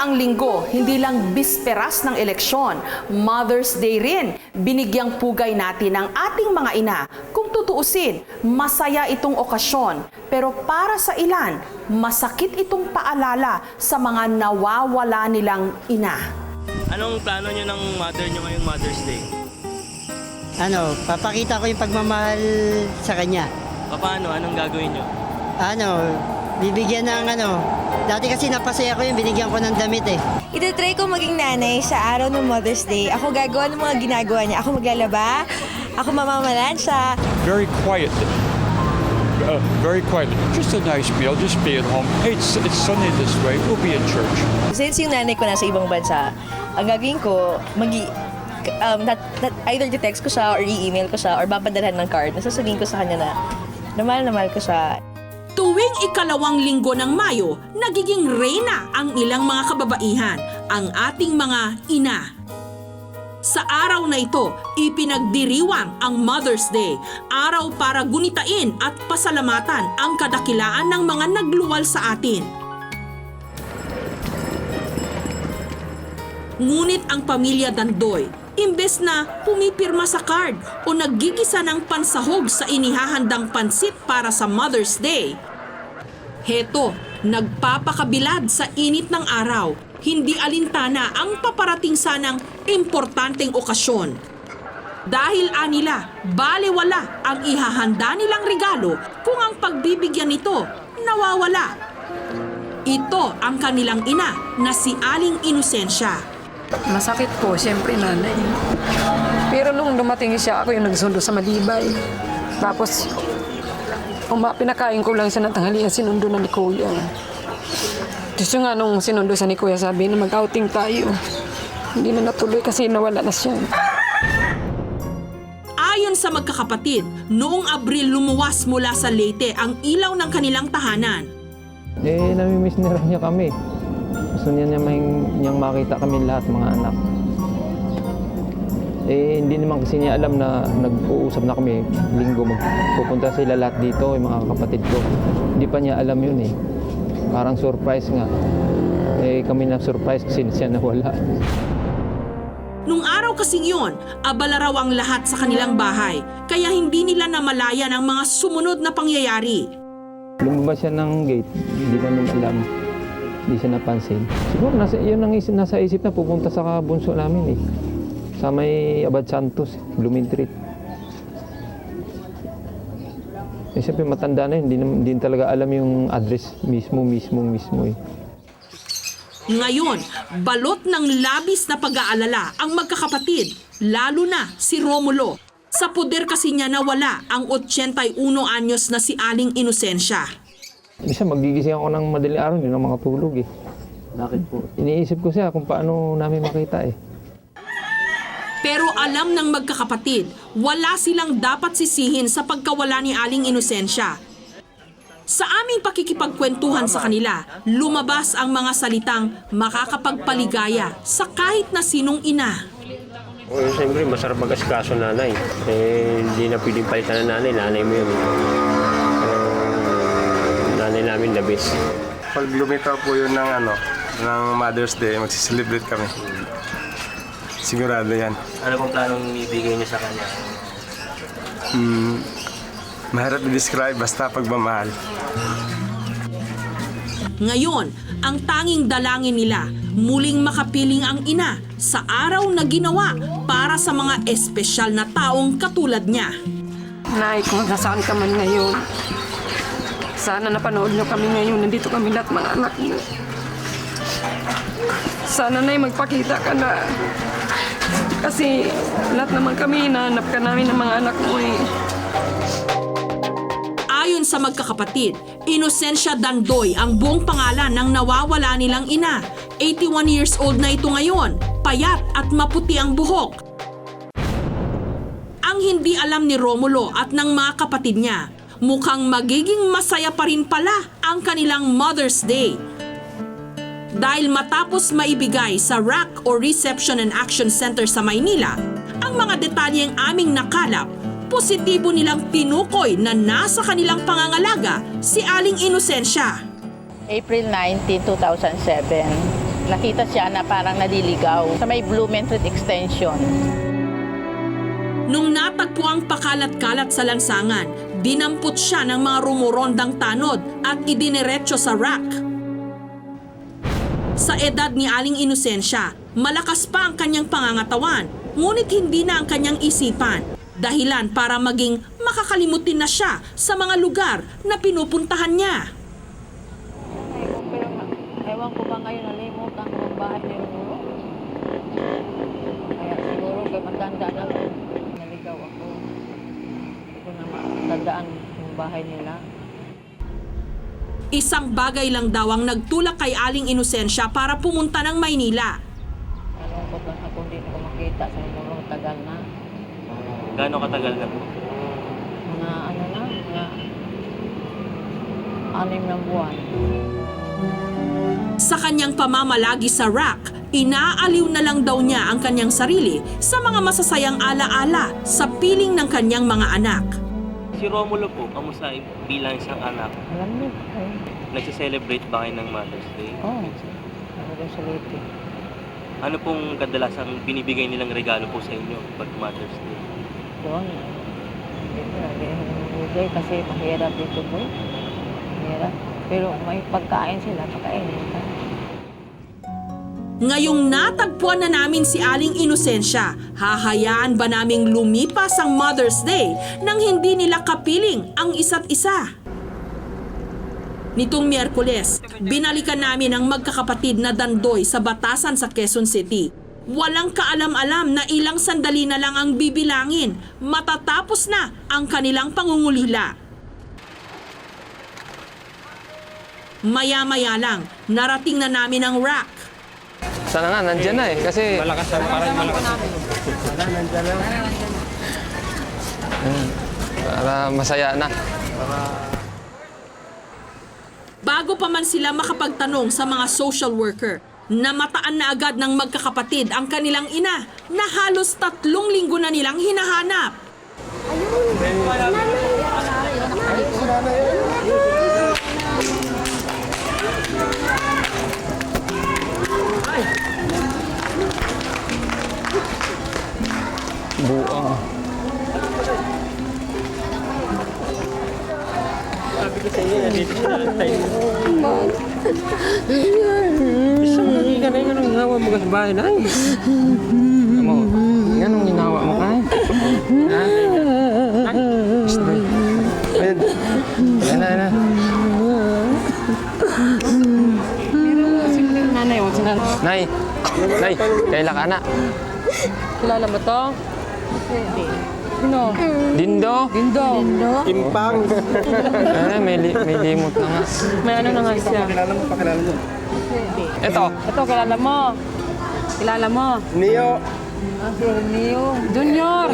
nakaraang linggo, hindi lang bisperas ng eleksyon, Mother's Day rin, binigyang pugay natin ang ating mga ina. Kung tutuusin, masaya itong okasyon. Pero para sa ilan, masakit itong paalala sa mga nawawala nilang ina. Anong plano nyo ng mother nyo ngayong Mother's Day? Papakita ko yung pagmamahal sa kanya. Paano? Anong gagawin nyo? Bibigyan ng dati kasi napasaya ko yung binigyan ko ng damit eh. Itatry ko maging nanay sa araw ng Mother's Day. Ako gagawa ng mga ginagawa niya. Ako maglalaba, ako mamamalansya. Very quiet. Very quiet. Just a nice meal. Just be at home. Hey, it's sunny this way. We'll be in church. Since yung nanay ko nasa ibang bansa, ang gagawin ko, either text ko siya or i-email ko siya or bapadalhan ng card. Nasasabihin ko sa kanya na mahal ko siya. Tuwing ikalawang linggo ng Mayo, nagiging reyna ang ilang mga kababaihan, ang ating mga ina. Sa araw na ito, ipinagdiriwang ang Mother's Day, araw para gunitain at pasalamatan ang kadakilaan ng mga nagluwal sa atin. Ngunit ang pamilya Dandoy, imbes na pumipirma sa card o naggigisa ng pansahog sa inihahandang pansit para sa Mother's Day, heto, nagpapakabilad sa init ng araw, hindi alintana ang paparating sanang importanteng okasyon. Dahil anila, balewala ang ihahanda nilang regalo kung ang pagbibigyan nito nawawala. Ito ang kanilang ina na si Aling Inosensya. Masakit po, siyempre nanay. Pero nung dumating siya, ako yung nagsundo sa Malibay. Tapos, pinakain ko lang siya ng tanghalian, sinundo na ni Kuya. Tapos nga nung sinundo sa ni Kuya, sabi na mag-outing tayo. Hindi na natuloy kasi nawala na siya. Ayon sa magkakapatid, noong Abril lumuwas mula sa Leyte ang ilaw ng kanilang tahanan. Namimiss na rin niya kami. Gusto niya niyang makita kami lahat, mga anak. Hindi naman kasi niya alam na nag-uusap na kami linggo. Magpupunta sila lahat dito, yung mga kapatid ko. Hindi pa niya alam yun eh. Parang surprise nga. Kami na surprise kasi siya nawala. Nung araw kasing yun, abala raw ang lahat sa kanilang bahay. Kaya hindi nila namalayan ang mga sumunod na pangyayari. Lumabas siya ng gate, hindi namin alam. Hindi siya napansin. Siguro yun ang nasa isip na pupunta sa bunso namin eh. Sa may Abad Santos, Blooming Street. Siyempre matanda na yun, hindi talaga alam yung address mismo eh. Ngayon, balot ng labis na pag-aalala ang magkakapatid, lalo na si Romulo. Sa poder kasi niya nawala ang 81 anyos na si Aling Inosensya. Isa magigising ako ng madaling araw, hindi na makatulog eh. Bakit po? Iniisip ko siya kung paano namin makita eh. Pero alam ng magkakapatid, wala silang dapat sisihin sa pagkawala ni Aling Inosensya. Sa aming pakikipagkwentuhan sa kanila, lumabas ang mga salitang makakapagpaligaya sa kahit na sinong ina. Siyempre, masarap mag-asikaso nanay. Hindi na pwedeng palitan ng nanay. Nanay mo yun. Nanay namin the best. Pag lumitaw po yun ng Mother's Day, magsiselebrate kami. Sigurado yan. Ano pong planong ibigay niyo sa kanya? Mahirap i-describe, basta pagmamahal. Ngayon, ang tanging dalangin nila, muling makapiling ang ina sa araw na ginawa para sa mga espesyal na taong katulad niya. Nay, kung nasaan ka man ngayon, sana napanood niyo kami ngayon. Nandito kami lahat mga anak niyo. Sana nay, magpakita ka na. Kasi lahat naman kami, hinahanap ka namin ng mga anak mo eh. Ayon sa magkakapatid, Inosensya Dandoy ang buong pangalan ng nawawala nilang ina. 81 years old na ito ngayon, payat at maputi ang buhok. Ang hindi alam ni Romulo at ng mga kapatid niya, mukhang magiging masaya pa rin pala ang kanilang Mother's Day. Dahil matapos maibigay sa RAC o Reception and Action Center sa Maynila, ang mga detalyeng aming nakalap, positibo nilang tinukoy na nasa kanilang pangangalaga si Aling Inosensya. April 19, 2007, nakita siya na parang naliligaw sa may Blooming Street Extension. Nung natagpo ang pakalat-kalat sa lansangan, dinampot siya ng mga rumorondang tanod at idiniretso sa rack. Sa edad ni Aling Inosensya, malakas pa ang kanyang pangangatawan, ngunit hindi na ang kanyang isipan. Dahilan para maging makakalimutin na siya sa mga lugar na pinupuntahan niya. Ewan ko ba ngayon nalimutan ko ang bahay ni Roro? Kaya siguro kay matanda na naligaw ako. Hindi ko na matandaan yung bahay nila. Isang bagay lang daw ang nagtulak kay Aling Inosensya para pumunta ng Maynila. Nalungkot lang ako, hindi ko makita sa Roro, tagal na. Gaano katagal na po? Mga ano na, mga 6 na buwan. Sa kanyang pamamalagi sa rack, inaaliw na lang daw niya ang kanyang sarili sa mga masasayang alaala sa piling ng kanyang mga anak. Si Romulo po, kamusta bilang isang anak? Alam mo, ay, Nagse-celebrate ba kayo ng Mother's Day? oo. Ako doon sa Leyte. Ano pong kadalasang binibigay nilang regalo po sa inyo pag Mother's Day? Doon, hindi ko nabigay kasi mahirap dito po. Mahirap. Pero may pagkain sila, pagkainin ka. Ngayong natagpuan na namin si Aling Inosensya, hahayaan ba naming lumipas ang Mother's Day nang hindi nila kapiling ang isa't isa? Nitong Miyerkules, binalikan namin ang magkakapatid na Dandoy sa Batasan sa Quezon City. Walang kaalam-alam na ilang sandali na lang ang bibilangin, matatapos na ang kanilang pangungulila. Maya-maya lang, narating na namin ang rack. Sana nga, nandyan na eh. Kasi Malakas ang parang malakas. para masaya na. Bago pa man sila makapagtanong sa mga social worker, namataan na agad ng magkakapatid ang kanilang ina na halos 3 linggo na nilang hinahanap. Buang. Sabi ko sa inyo, nandito siya na tayo. Isang ka na yung anong hawa mo sa bahay na. Amo, ganong ginawa mo ka? Ha? Yan na. Nanay, huwag si nanay. Nay, kaila ka na. Kilala mo to? Sino? Dindo. Dindo. Timpang. May limot na nga. May ano na nga siya. Pakilala mo. Ito. Ito, kilala mo. Kilala mo. Neo. Neo. Junior.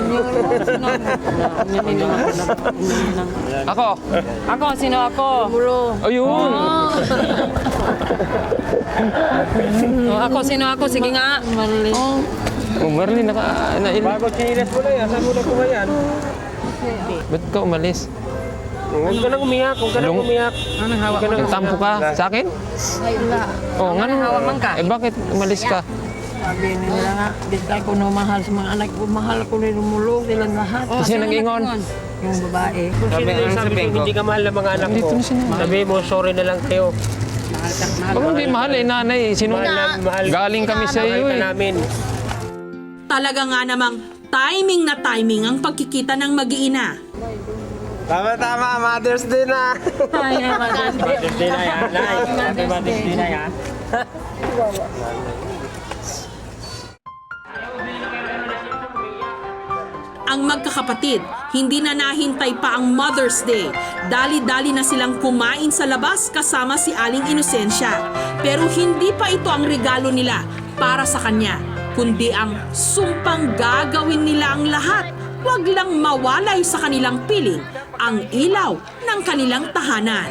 Ako. Ako, sino ako? Ayun. Oh, ako, sino ako? Sige nga. Marlene. Oh, Marlene, Bago chinilas mo na yan, saan mo na po yan? Ba't ka umalis? Huwag ka nang umiyak, huwag ka nang umiyak. Anong hawak mo? Nagtampo ka sa akin? Oh, nga hawak man ka? Eh, bakit umalis ka? Sabi nila nga, di tayo ko no mahal sa mga anak ko. Mahal ko ni Rumulog silang lahat. Kasi nag-ingon. Yung babae. Kung sino na yung sabi ko, hindi ka mahal ng mga anak Dito ko. na siya. Sabi mo, sorry na lang kayo. Pag hindi mahal eh, nanay. Sino? Galing kami sa iyo Mahal ka eh. namin. Talaga nga namang timing na timing ang pagkikita ng mag-iina. Tama, Mother's Day na. Mother's Day na yan. Happy Mother's Day na yan. Ang magkakapatid, hindi na nahintay pa ang Mother's Day. Dali-dali na silang kumain sa labas kasama si Aling Inosensya. Pero hindi pa ito ang regalo nila para sa kanya, kundi ang sumpang gagawin nila ang lahat. Huwag lang mawalay sa kanilang piling ang ilaw ng kanilang tahanan.